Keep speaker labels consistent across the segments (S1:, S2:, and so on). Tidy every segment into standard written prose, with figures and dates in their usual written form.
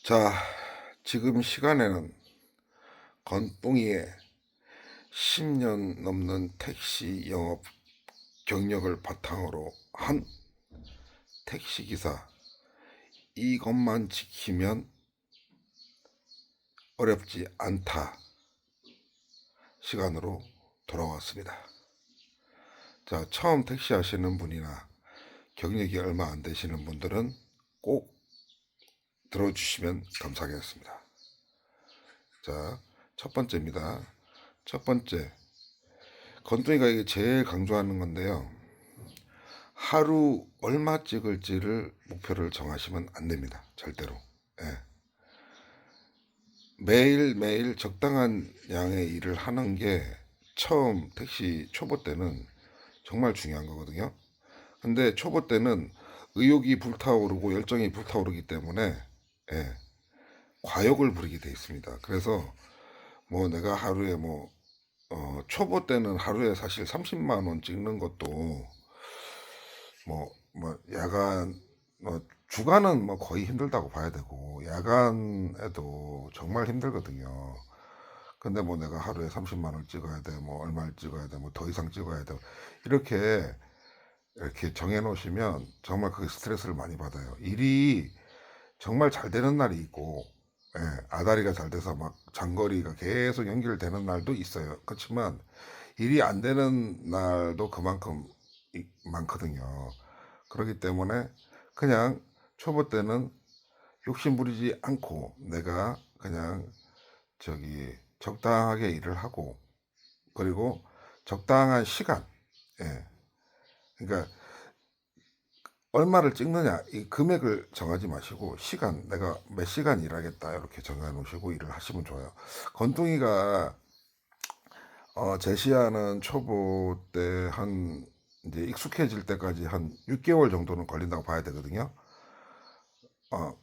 S1: 자, 지금 시간에는 건뚱이의 10년 넘는 택시 영업 경력을 바탕으로 한 택시기사, 이것만 지키면 어렵지 않다 시간으로 돌아왔습니다. 자, 처음 택시 하시는 분이나 경력이 얼마 안 되시는 분들은 꼭 들어주시면 감사하겠습니다. 자, 첫 번째입니다. 첫 번째, 건뚱이가 이게 제일 강조하는 건데요. 하루 얼마 찍을지를 목표를 정하시면 안 됩니다. 절대로. 예. 매일매일 적당한 양의 일을 하는 게 처음 택시 초보 때는 정말 중요한 거거든요. 근데 초보 때는 의욕이 불타오르고 열정이 불타오르기 때문에 예, 과욕을 부리게 돼 있습니다. 그래서 뭐 내가 하루에 초보 때는 하루에 사실 30만 원 찍는 것도 야간, 주간은 뭐 거의 힘들다고 봐야 되고, 야간에도 정말 힘들거든요. 근데 뭐 내가 하루에 30만 원 찍어야 돼, 뭐 얼마를 찍어야 돼, 뭐 더 이상 찍어야 돼. 이렇게 정해 놓으시면 정말 그게 스트레스를 많이 받아요. 일이 정말 잘 되는 날이 있고, 예, 아다리가 잘 돼서 막 장거리가 계속 연결되는 날도 있어요. 그렇지만 일이 안 되는 날도 그만큼 많거든요. 그렇기 때문에 그냥 초보 때는 욕심 부리지 않고 내가 그냥 적당하게 일을 하고, 그리고 적당한 시간, 예, 그러니까 얼마를 찍느냐 이 금액을 정하지 마시고 시간, 내가 몇 시간 일하겠다 이렇게 정해 놓으시고 일을 하시면 좋아요. 건둥이가 제시하는 초보 때 한 이제 익숙해질 때까지 한 6개월 정도는 걸린다고 봐야 되거든요. 어,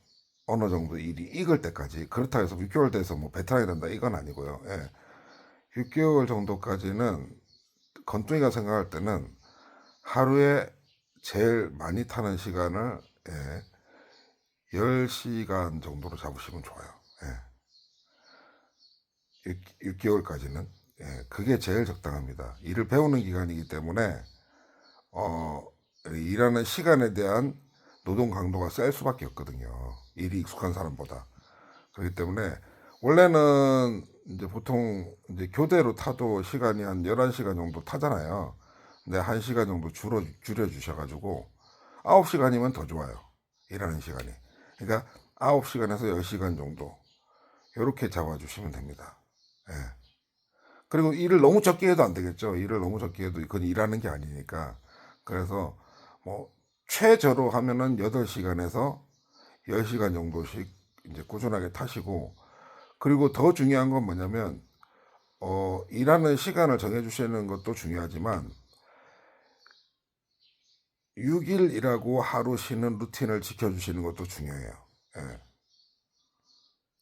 S1: 어느 정도 일이 익을 때까지. 그렇다 해서 6개월 돼서 뭐 베테랑이 된다 이건 아니고요. 예. 6개월 정도까지는 건뚱이가 생각할 때는 하루에 제일 많이 타는 시간을 예, 10시간 정도로 잡으시면 좋아요. 예. 6개월까지는. 예, 그게 제일 적당합니다. 일을 배우는 기간이기 때문에 어, 일하는 시간에 대한 노동 강도가 셀 수밖에 없거든요. 일이 익숙한 사람보다. 그렇기 때문에 원래는 이제 보통 이제 교대로 타도 시간이 한 11시간 정도 타잖아요. 근데 1시간 정도 줄여 주셔가지고 9시간이면 더 좋아요. 일하는 시간이. 그러니까 9시간에서 10시간 정도 이렇게 잡아주시면 됩니다. 예. 그리고 일을 너무 적게 해도 안 되겠죠. 일을 너무 적게 해도 그건 일하는 게 아니니까. 그래서 뭐 최저로 하면은 8시간에서 10시간 정도씩 이제 꾸준하게 타시고, 그리고 더 중요한 건 뭐냐면 일하는 시간을 정해 주시는 것도 중요하지만 6일 일하고 하루 쉬는 루틴을 지켜 주시는 것도 중요해요. 예.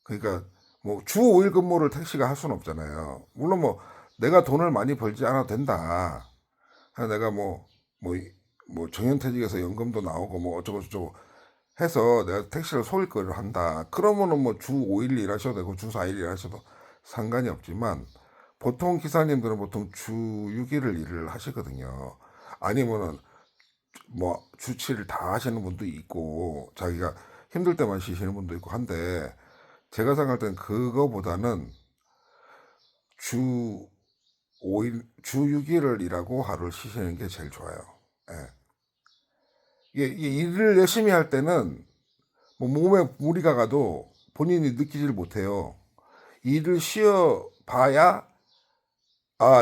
S1: 그러니까 뭐 주 5일 근무를 택시가 할 수는 없잖아요. 물론 뭐 내가 돈을 많이 벌지 않아도 된다. 내가 뭐 정년퇴직에서 연금도 나오고 뭐 어쩌고 저쩌고 해서 내가 택시를 소일거리를 한다. 그러면은 뭐 주 5일 일하셔도 되고 주 4일 일하셔도 상관이 없지만 보통 기사님들은 보통 주 6일을 일을 하시거든요. 아니면은 뭐 주 7일 다 하시는 분도 있고 자기가 힘들 때만 쉬시는 분도 있고 한데, 제가 생각할 땐 그거보다는 주 5일, 주 6일을 일하고 하루를 쉬시는 게 제일 좋아요. 예. 이게 일을 열심히 할 때는 뭐 몸에 무리가 가도 본인이 느끼질 못해요. 일을 쉬어 봐야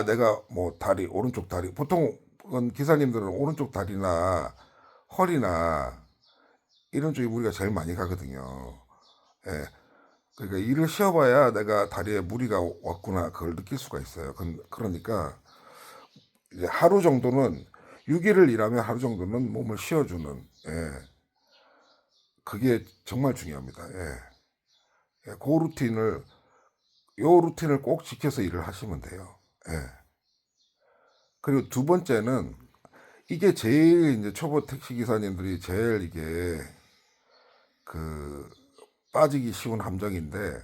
S1: 내가 뭐 다리, 오른쪽 다리, 보통 기사님들은 오른쪽 다리나 허리나 이런 쪽에 무리가 제일 많이 가거든요. 예. 그러니까 일을 쉬어봐야 내가 다리에 무리가 왔구나 그걸 느낄 수가 있어요. 그러니까 이제 하루 정도는 6일을 일하면 하루 정도는 몸을 쉬어주는, 예, 그게 정말 중요합니다. 예. 예, 요 루틴을 꼭 지켜서 일을 하시면 돼요. 예. 그리고 두 번째는 이게 제일 이제 초보 택시 기사님들이 제일 이게 그 빠지기 쉬운 함정인데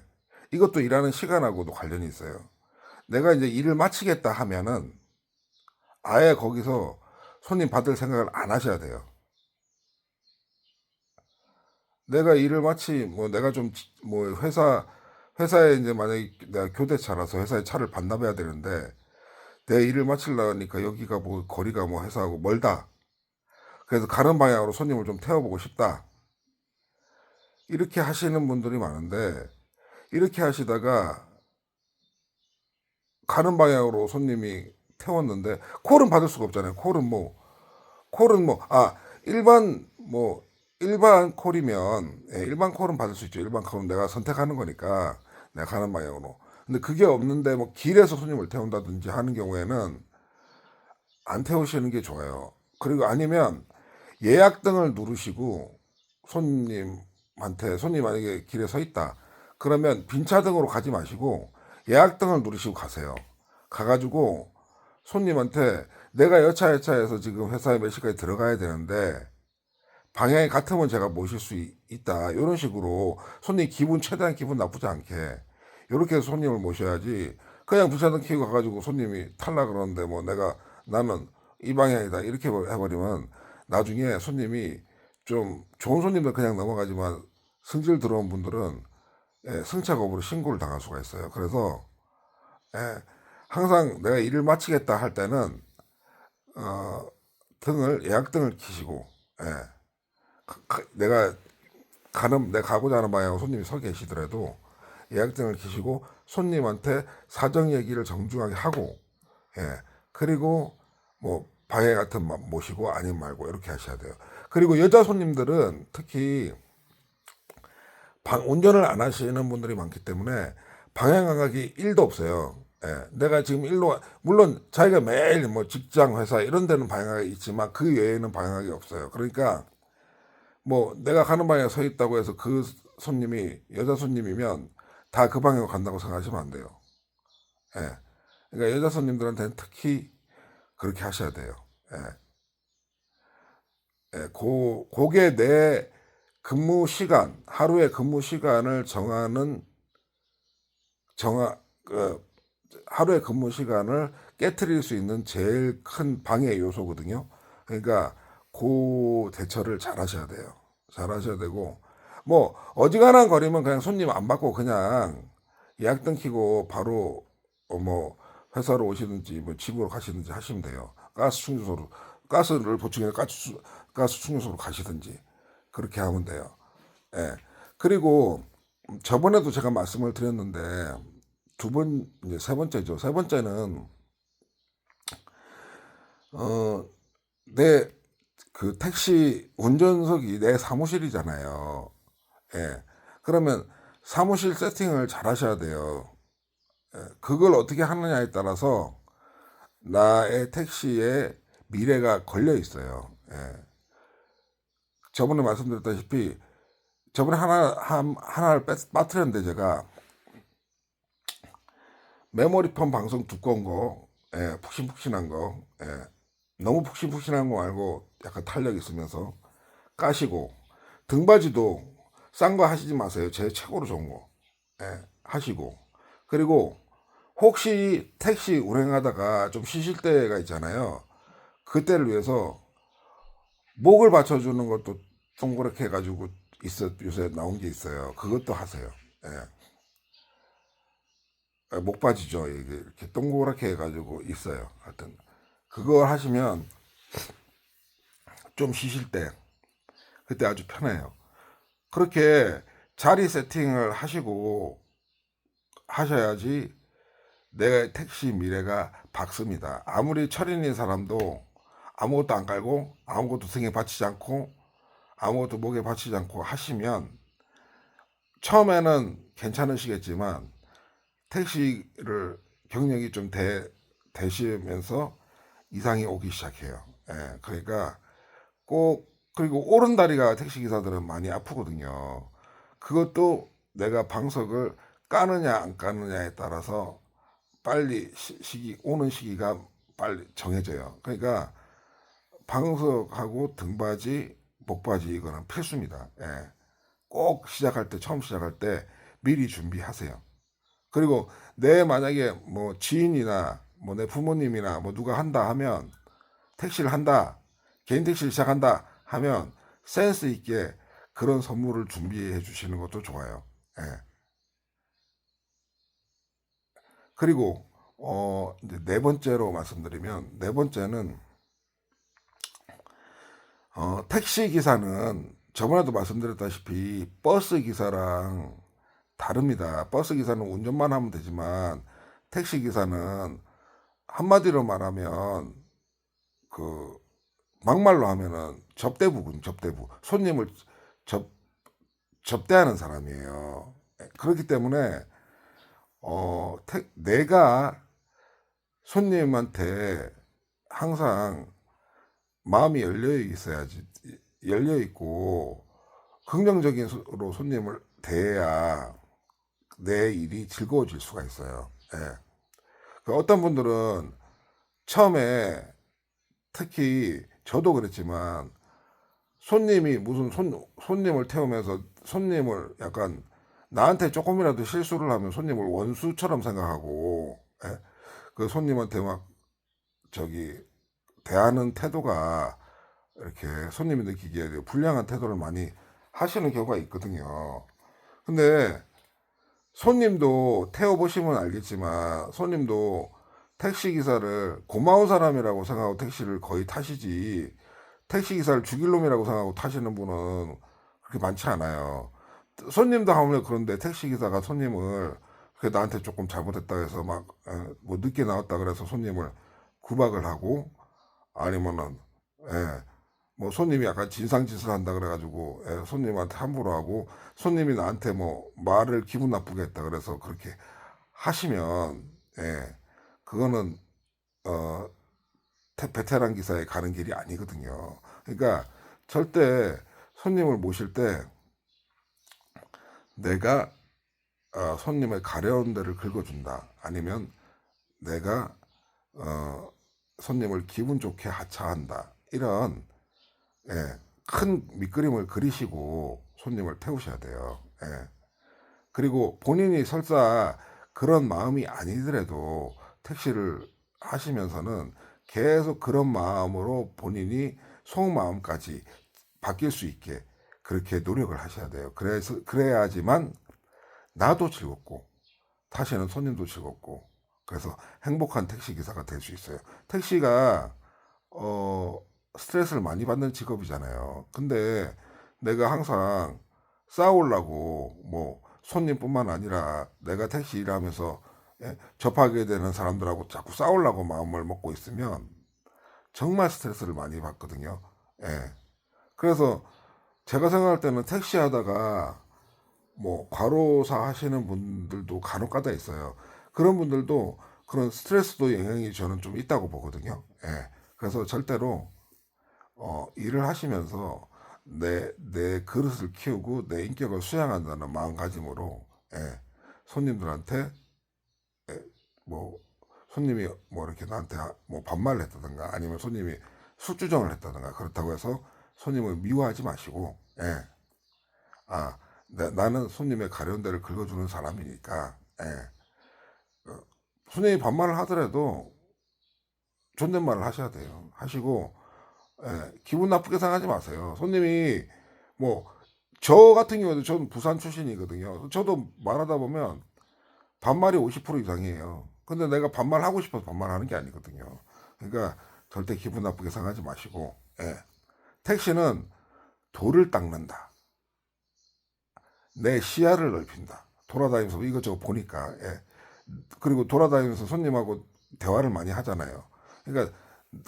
S1: 이것도 일하는 시간하고도 관련이 있어요. 내가 이제 일을 마치겠다 하면은 아예 거기서 손님 받을 생각을 안 하셔야 돼요. 내가 일을 마치 뭐 내가 좀 뭐 회사에 이제 만약에 내가 교대차라서 회사에 차를 반납해야 되는데 내 일을 마치려니까 여기가 뭐 거리가 뭐 회사하고 멀다. 그래서 가는 방향으로 손님을 좀 태워보고 싶다. 이렇게 하시는 분들이 많은데 이렇게 하시다가 가는 방향으로 손님이 태웠는데 콜은 받을 수가 없잖아요. 콜은 일반 일반 콜이면 일반 콜은 받을 수 있죠. 일반 콜은 내가 선택하는 거니까 내가 가는 방향으로. 근데 그게 없는데 뭐 길에서 손님을 태운다든지 하는 경우에는 안 태우시는 게 좋아요. 그리고 아니면 예약 등을 누르시고 손님 만약에 길에 서 있다. 그러면 빈차 등으로 가지 마시고 예약 등을 누르시고 가세요. 가가지고 손님한테 내가 여차여차해서 지금 회사에 몇 시까지 들어가야 되는데 방향이 같으면 제가 모실 수 있다. 이런 식으로 손님 최대한 기분 나쁘지 않게 이렇게 해서 손님을 모셔야지 그냥 부차등 키고 가가지고 손님이 탈라 그러는데 뭐 나는 이 방향이다 이렇게 해버리면 나중에 손님이 좀 좋은 손님들 그냥 넘어가지만 승질 들어온 분들은 승차 거부로 신고를 당할 수가 있어요. 그래서 예, 항상 내가 일을 마치겠다 할 때는 어, 예약 등을 켜시고 예, 내가 가고자 하는 방향으로 손님이 서 계시더라도 예약 등을 켜시고 손님한테 사정 얘기를 정중하게 하고 예, 그리고 뭐 방해 같은 모시고 아니면 말고 이렇게 하셔야 돼요. 그리고 여자 손님들은 특히 운전을 안 하시는 분들이 많기 때문에 방향 감각이 1도 없어요. 예, 내가 지금 물론 자기가 매일 뭐 직장, 회사 이런 데는 방향이 있지만 그 외에는 방향이 없어요. 그러니까 뭐 내가 가는 방향에 서 있다고 해서 그 손님이 여자 손님이면 다 그 방향으로 간다고 생각하시면 안 돼요. 예. 그러니까 여자 손님들한테는 특히 그렇게 하셔야 돼요. 예. 그게 내 하루의 근무 시간을 정하, 그, 하루의 근무 시간을 깨트릴 수 있는 제일 큰 방해 요소거든요. 그러니까 그 대처를 잘 하셔야 돼요. 잘 하셔야 되고, 뭐, 어지간한 거리면 그냥 손님 안 받고 그냥 예약 등키고 바로, 회사로 오시든지, 뭐, 집으로 가시든지 하시면 돼요. 가스를 보충해 가스 충전소로 가시든지, 그렇게 하면 돼요. 예. 그리고 저번에도 제가 말씀을 드렸는데, 이제 세 번째죠. 세 번째는, 어, 내 그 택시 운전석이 내 사무실이잖아요. 예. 그러면 사무실 세팅을 잘 하셔야 돼요. 그걸 어떻게 하느냐에 따라서 나의 택시의 미래가 걸려 있어요. 예. 저번에 말씀드렸다시피 저번에 하나를 빠뜨렸는데 제가 메모리 폼 방송 두꺼운 거, 푹신푹신한 거, 너무 푹신푹신한 거 말고 약간 탄력 있으면서 까시고 등받이도 싼 거 하시지 마세요. 제 최고로 좋은 거 하시고 그리고 혹시 택시 운행하다가 좀 쉬실 때가 있잖아요. 그때를 위해서 목을 받쳐주는 것도 동그랗게 해가지고 요새 나온 게 있어요. 그것도 하세요. 예. 목받이죠. 이게 이렇게 동그랗게 해가지고 있어요. 하여튼 그걸 하시면 좀 쉬실 때 그때 아주 편해요. 그렇게 자리 세팅을 하시고 하셔야지 내 택시 미래가 밝습니다. 아무리 철인인 사람도 아무것도 안 깔고 아무것도 등에 받치지 않고 아무것도 목에 받치지 않고 하시면 처음에는 괜찮으시겠지만 택시를 경력이 좀 되시면서 이상이 오기 시작해요. 그러니까 그리고 오른다리가 택시기사들은 많이 아프거든요. 그것도 내가 방석을 까느냐 안 까느냐에 따라서 빨리 오는 시기가 빨리 정해져요. 그러니까 방석하고 등받이, 목받이 이거는 필수입니다. 꼭 시작할 때, 처음 시작할 때 미리 준비하세요. 그리고 내 만약에 뭐 지인이나 뭐 내 부모님이나 뭐 누가 한다 하면, 택시를 한다, 개인 택시를 시작한다 하면 센스 있게 그런 선물을 준비해 주시는 것도 좋아요. 예. 그리고 이제 네 번째로 말씀드리면, 네 번째는 택시 기사는 저번에도 말씀드렸다시피 버스 기사랑 다릅니다. 버스 기사는 운전만 하면 되지만 택시 기사는 한마디로 말하면 그 막말로 하면은 접대부군, 접대부. 손님을 접 접대하는 사람이에요. 그렇기 때문에 내가 손님한테 항상 마음이 열려 있어야지, 열려 있고 긍정적인로 손님을 대해야 내 일이 즐거워질 수가 있어요. 예. 그 어떤 분들은 처음에, 특히 저도 그랬지만, 손님이 무슨 손님을 태우면서 손님을 약간, 나한테 조금이라도 실수를 하면 손님을 원수처럼 생각하고, 예? 그 손님한테 막 저기 대하는 태도가 이렇게 손님이 느끼기에 불량한 태도를 많이 하시는 경우가 있거든요. 근데 손님도 태워보시면 알겠지만, 손님도 택시기사를 고마운 사람이라고 생각하고 택시를 거의 타시지, 택시기사를 죽일 놈이라고 생각하고 타시는 분은 그렇게 많지 않아요. 손님도 하물며 그런데 택시기사가 손님을, 나한테 조금 잘못했다 해서 막 뭐 늦게 나왔다 그래서 손님을 구박을 하고, 아니면은 뭐 손님이 약간 진상짓을 한다 그래가지고 손님한테 함부로 하고, 손님이 나한테 뭐 말을 기분 나쁘게 했다 그래서 그렇게 하시면, 그거는 어 베테랑 기사에 가는 길이 아니거든요. 그러니까 절대 손님을 모실 때 내가 손님의 가려운 데를 긁어준다, 아니면 내가 어, 손님을 기분 좋게 하차한다, 이런 큰 밑그림을 그리시고 손님을 태우셔야 돼요. 그리고 본인이 설사 그런 마음이 아니더라도 택시를 하시면서는 계속 그런 마음으로 본인이 속마음까지 바뀔 수 있게 그렇게 노력을 하셔야 돼요. 그래야지만 나도 즐겁고 타시는 손님도 즐겁고, 그래서 행복한 택시 기사가 될 수 있어요. 택시가 어 스트레스를 많이 받는 직업이잖아요. 근데 내가 항상 싸우려고, 뭐 손님뿐만 아니라 내가 택시 일하면서 접하게 되는 사람들하고 자꾸 싸우려고 마음을 먹고 있으면 정말 스트레스를 많이 받거든요. 예. 그래서 제가 생각할 때는 택시 하다가 뭐 과로사 하시는 분들도 간혹가다 있어요. 그런 분들도 그런 스트레스도 영향이 저는 좀 있다고 보거든요. 예. 그래서 절대로 일을 하시면서 내 그릇을 키우고 내 인격을 수양한다는 마음가짐으로, 손님들한테, 뭐 손님이 뭐 이렇게 나한테 뭐 반말을 했다든가, 아니면 손님이 술주정을 했다든가, 그렇다고 해서 손님을 미워하지 마시고, 아, 나는 손님의 가려운 데를 긁어주는 사람이니까, 손님이 반말을 하더라도 존댓말을 하셔야 돼요. 하시고, 기분 나쁘게 생각하지 마세요. 손님이 뭐, 저 같은 경우에도 저는 부산 출신이거든요. 저도 말하다 보면 반말이 50% 이상이에요. 근데 내가 반말하고 싶어서 반말하는 게 아니거든요. 그러니까 절대 기분 나쁘게 생각하지 마시고, 택시는 돌을 닦는다, 내 시야를 넓힌다. 돌아다니면서 이것저것 보니까, 그리고 돌아다니면서 손님하고 대화를 많이 하잖아요. 그러니까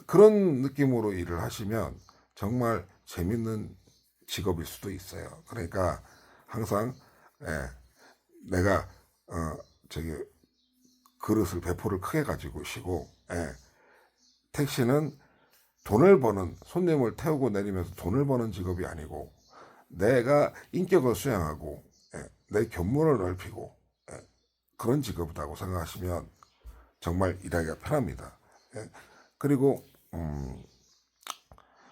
S1: 그런 느낌으로 일을 하시면 정말 재밌는 직업일 수도 있어요. 그러니까 항상 내가 저기 그릇을, 배포를 크게 가지고 쉬고, 택시는 돈을 버는, 손님을 태우고 내리면서 돈을 버는 직업이 아니고, 내가 인격을 수양하고 내 견문을 넓히고 그런 직업이라고 생각하시면 정말 일하기가 편합니다. 그리고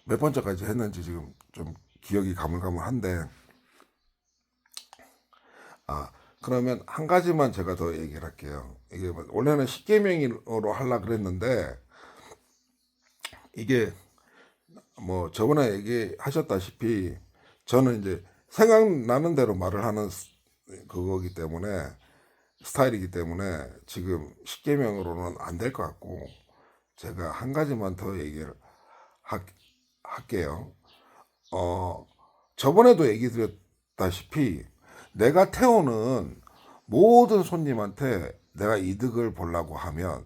S1: 몇 번째까지 했는지 지금 좀 기억이 가물가물한데, 그러면 한 가지만 제가 더 얘기를 할게요. 이게 원래는 10계명으로 하려고 그랬는데, 이게 뭐 저번에 얘기하셨다시피 저는 이제 생각나는 대로 말을 하는 그거기 때문에, 스타일이기 때문에 지금 10계명으로는 안 될 것 같고, 제가 한 가지만 더 얘기를 할게요. 저번에도 얘기 드렸다시피 내가 태우는 모든 손님한테 내가 이득을 보려고 하면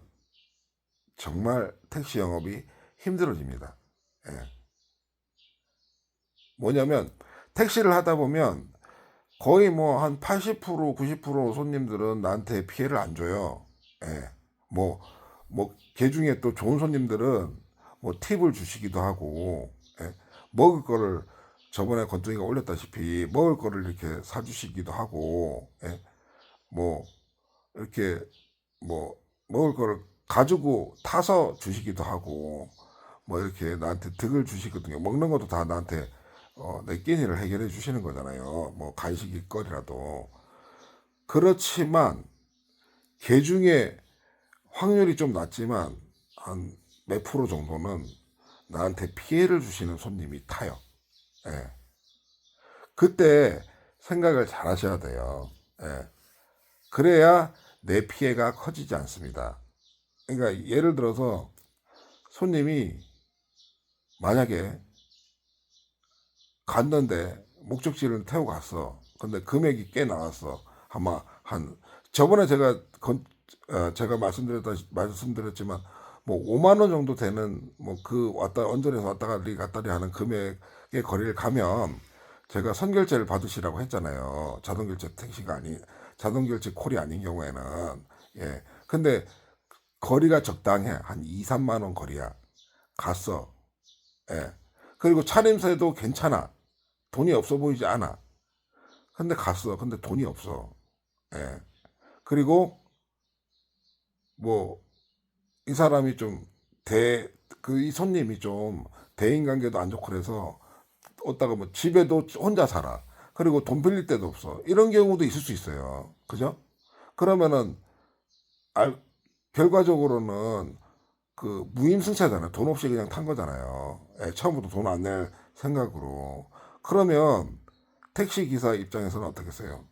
S1: 정말 택시 영업이 힘들어집니다. 예. 뭐냐면 택시를 하다 보면 거의 뭐 한 80% 90% 손님들은 나한테 피해를 안 줘요. 예. 개 중에 또 좋은 손님들은 뭐 팁을 주시기도 하고, 예. 먹을 거를 저번에 건둥이가 올렸다시피 먹을 거를 이렇게 사주시기도 하고, 예. 뭐 이렇게 뭐 먹을 거를 가지고 타서 주시기도 하고, 뭐 이렇게 나한테 득을 주시거든요. 먹는 것도 다 나한테 내 끼니를 해결해 주시는 거잖아요. 뭐 간식거리라도. 그렇지만 개 중에 확률이 좀 낮지만 한 몇 프로 정도는 나한테 피해를 주시는 손님이 타요. 예. 그때 생각을 잘 하셔야 돼요. 예. 그래야 내 피해가 커지지 않습니다. 그러니까 예를 들어서 손님이 만약에 갔는데 목적지를 태우고 갔어. 근데 금액이 꽤 나왔어. 아마 한 저번에 제가 말씀드렸지만 뭐 5만 원 정도 되는 뭐 그 왔다 언전에서 왔다리 하는 금액의 거리를 가면 제가 선결제를 받으시라고 했잖아요. 자동결제 콜이 아닌 경우에는. 예. 근데 거리가 적당해. 한 2, 3만 원 거리야. 갔어. 예. 그리고 차림새도 괜찮아. 돈이 없어 보이지 않아. 근데 갔어. 근데 돈이 없어. 예. 그리고 뭐 이 사람이 좀 이 손님이 좀 대인관계도 안 좋고 그래서 어디다가 뭐 집에도 혼자 살아. 그리고 돈 빌릴 데도 없어. 이런 경우도 있을 수 있어요. 그죠? 그러면은 알, 결과적으로는 그 무임승차잖아요. 돈 없이 그냥 탄 거잖아요. 예, 처음부터 돈 안 낼 생각으로. 그러면 택시 기사 입장에서는 어떻겠어요?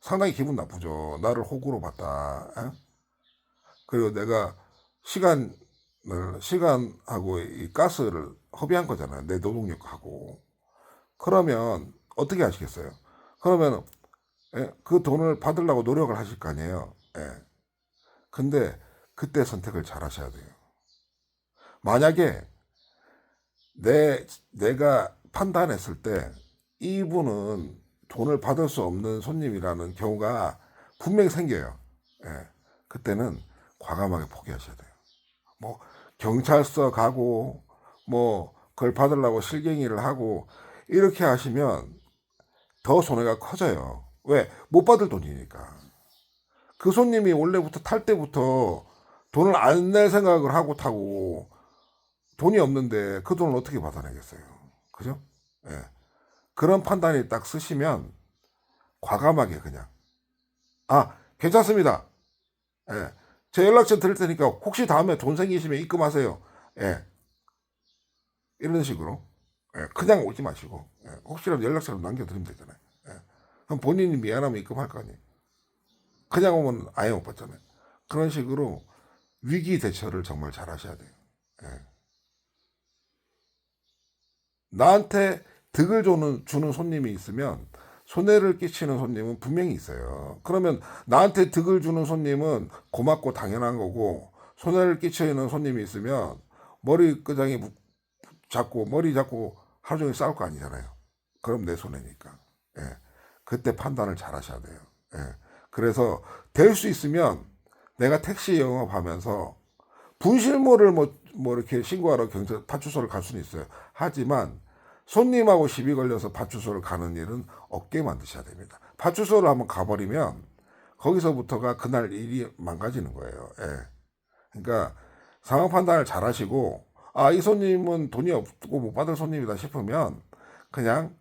S1: 상당히 기분 나쁘죠. 나를 호구로 봤다. 예? 그리고 내가 시간하고 이 가스를 허비한 거잖아요. 내 노동력하고. 그러면 어떻게 하시겠어요? 그러면 예, 그 돈을 받으려고 노력을 하실 거 아니에요. 예. 근데 그때 선택을 잘 하셔야 돼요. 만약에 내가 판단했을 때 이분은 돈을 받을 수 없는 손님이라는 경우가 분명히 생겨요. 예. 그때는 과감하게 포기하셔야 돼요. 뭐 경찰서 가고 뭐 그걸 받으려고 실갱이를 하고 이렇게 하시면 더 손해가 커져요. 왜? 못 받을 돈이니까. 그 손님이 원래부터 탈 때부터 돈을 안 낼 생각을 하고 타고 돈이 없는데 그 돈을 어떻게 받아내겠어요. 그죠? 예. 그런 판단이 딱 쓰시면 과감하게 그냥 괜찮습니다. 예. 제 연락처 드릴 테니까 혹시 다음에 돈 생기시면 입금하세요. 예. 이런 식으로. 예. 그냥 오지 마시고 예. 혹시라도 연락처를 남겨드리면 되잖아요. 예. 그럼 본인이 미안하면 입금할 거 아니에요. 그냥 오면 아예 못 받잖아요. 그런 식으로 위기 대처를 정말 잘 하셔야 돼요. 예. 나한테 득을 주는 손님이 있으면 손해를 끼치는 손님은 분명히 있어요. 그러면 나한테 득을 주는 손님은 고맙고 당연한 거고, 손해를 끼치는 손님이 있으면 머리 잡고 하루 종일 싸울 거 아니잖아요. 그럼 내 손해니까. 예. 그때 판단을 잘 하셔야 돼요. 예. 그래서 될 수 있으면 내가 택시 영업하면서 분실물을 뭐 이렇게 신고하러 파출소를 갈 수는 있어요. 하지만 손님하고 시비 걸려서 파출소를 가는 일은 없게 만드셔야 됩니다. 파출소를 한번 가버리면 거기서부터가 그날 일이 망가지는 거예요. 예. 그러니까 상황 판단을 잘 하시고, 이 손님은 돈이 없고 못 받을 손님이다 싶으면 그냥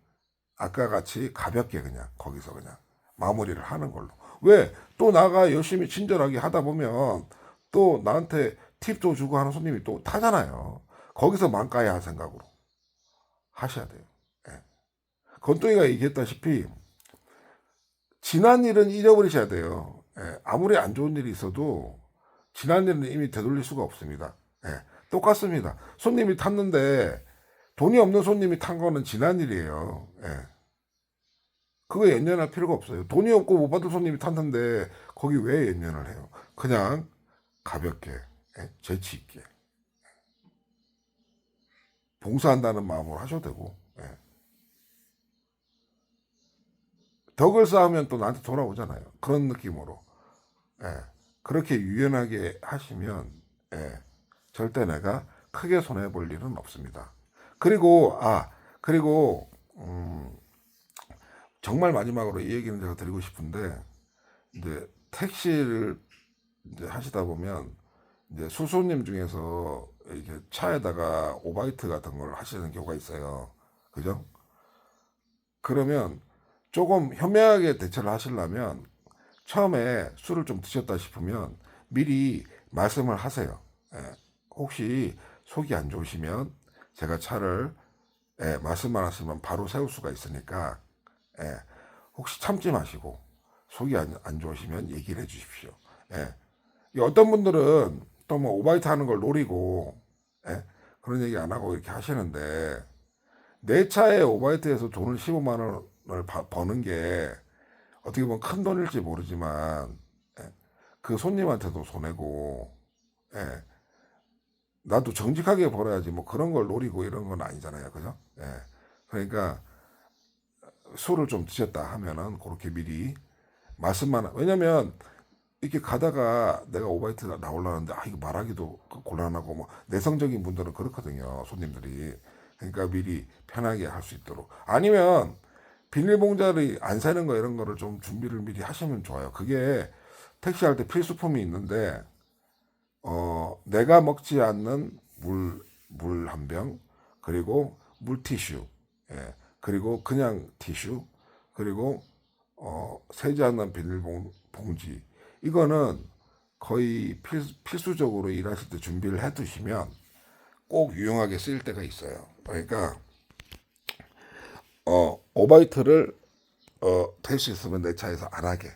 S1: 아까 같이 가볍게 그냥 거기서 그냥 마무리를 하는 걸로. 왜? 또 나가 열심히 친절하게 하다 보면 또 나한테 팁도 주고 하는 손님이 또 타잖아요. 거기서 만까야 할 생각으로 하셔야 돼요. 예. 건동이가 얘기했다시피 지난 일은 잊어버리셔야 돼요. 예. 아무리 안 좋은 일이 있어도 지난 일은 이미 되돌릴 수가 없습니다. 예. 똑같습니다. 손님이 탔는데 돈이 없는 손님이 탄 거는 지난 일이에요. 예. 그거 연연할 필요가 없어요. 돈이 없고 못 받을 손님이 탔는데 거기 왜 연연을 해요? 그냥 가볍게, 예? 재치 있게 봉사한다는 마음으로 하셔도 되고, 예. 덕을 쌓으면 또 나한테 돌아오잖아요. 그런 느낌으로, 예. 그렇게 유연하게 하시면, 예. 절대 내가 크게 손해 볼 일은 없습니다. 그리고 그리고 정말 마지막으로 이 얘기는 제가 드리고 싶은데, 이제 택시를 이제 하시다 보면 이제 수소님 중에서 이렇게 차에다가 오바이트 같은 걸 하시는 경우가 있어요. 그죠? 그러면 조금 현명하게 대처를 하시려면 처음에 술을 좀 드셨다 싶으면 미리 말씀을 하세요. 예, 혹시 속이 안 좋으시면 제가 차를 말씀만 하시면 바로 세울 수가 있으니까 예, 혹시 참지 마시고 속이 안 좋으시면 얘기를 해 주십시오. 예. 어떤 분들은 또 뭐 오바이트 하는 걸 노리고 예? 그런 얘기 안 하고 이렇게 하시는데 내 차에 오바이트해서 돈을 15만 원을 버는 게 어떻게 보면 큰 돈일지 모르지만 예? 그 손님한테도 손해고 예? 나도 정직하게 벌어야지 뭐 그런 걸 노리고 이런 건 아니잖아요. 그죠? 예. 그러니까 술을 좀 드셨다 하면은 그렇게 미리 말씀만 왜냐면 이렇게 가다가 내가 오바이트 나오려는데 이거 말하기도 곤란하고 뭐 내성적인 분들은 그렇거든요. 손님들이. 그러니까 미리 편하게 할 수 있도록. 아니면 비닐봉자를 안 사는 거 이런 거를 좀 준비를 미리 하시면 좋아요. 그게 택시 할 때 필수품이 있는데 내가 먹지 않는 물 한 병, 그리고 물티슈, 예, 그리고 그냥 티슈, 그리고 세지 않는 비닐봉지. 이거는 거의 필수적으로 일하실 때 준비를 해 두시면 꼭 유용하게 쓰일 때가 있어요. 그러니까 오바이트를 될 수 있으면 내 차에서 안 하게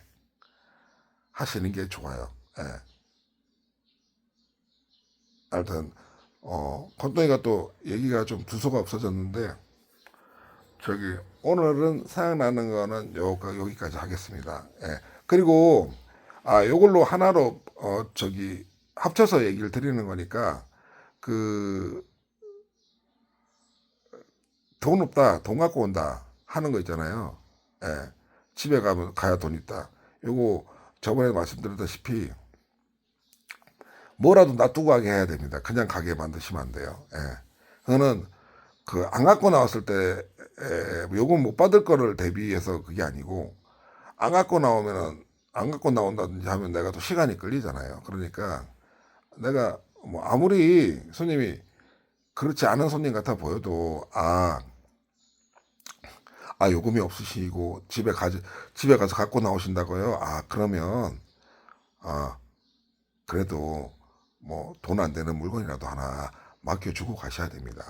S1: 하시는 게 좋아요. 예. 하여튼 건동이가 또 얘기가 좀 두서가 없어졌는데 저기 오늘은 생각나는 거는 여기까지 하겠습니다. 예. 그리고 요걸로 하나로 저기 합쳐서 얘기를 드리는 거니까 그 돈 없다, 돈 갖고 온다 하는 거 있잖아요. 예. 집에 가면 가야 돈 있다. 요거 저번에 말씀드렸다시피 뭐라도 놔두고 가게 해야 됩니다. 그냥 가게 만드시면 안 돼요. 예. 그거는 그 안 갖고 나왔을 때 요금 못 받을 거를 대비해서 그게 아니고 안 갖고 나오면은 안 갖고 나온다든지 하면 내가 또 시간이 끌리잖아요. 그러니까 내가 뭐 아무리 손님이 그렇지 않은 손님 같아 보여도 요금이 없으시고 집에 가서 갖고 나오신다고요. 그러면 아 그래도 뭐 돈 안 되는 물건이라도 하나 맡겨주고 가셔야 됩니다.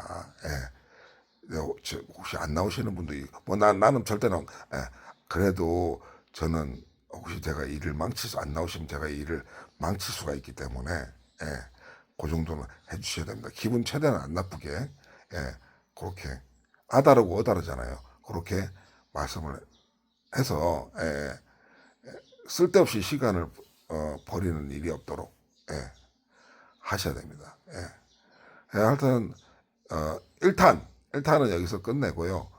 S1: 혹시 안 나오시는 분들이 뭐 나는 절대 그래도 저는 혹시 제가 일을 안 나오시면 제가 일을 망칠 수가 있기 때문에 그 정도는 해주셔야 됩니다. 기분 최대한 안 나쁘게 그렇게 아다르고 어다르잖아요. 그렇게 말씀을 해서 쓸데없이 시간을 버리는 일이 없도록 하셔야 됩니다. 하여튼 1탄은 여기서 끝내고요.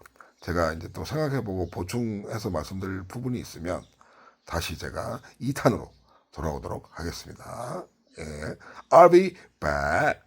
S1: 제가 이제 또 생각해보고 보충해서 말씀드릴 부분이 있으면 다시 제가 2탄으로 돌아오도록 하겠습니다. I'll be back.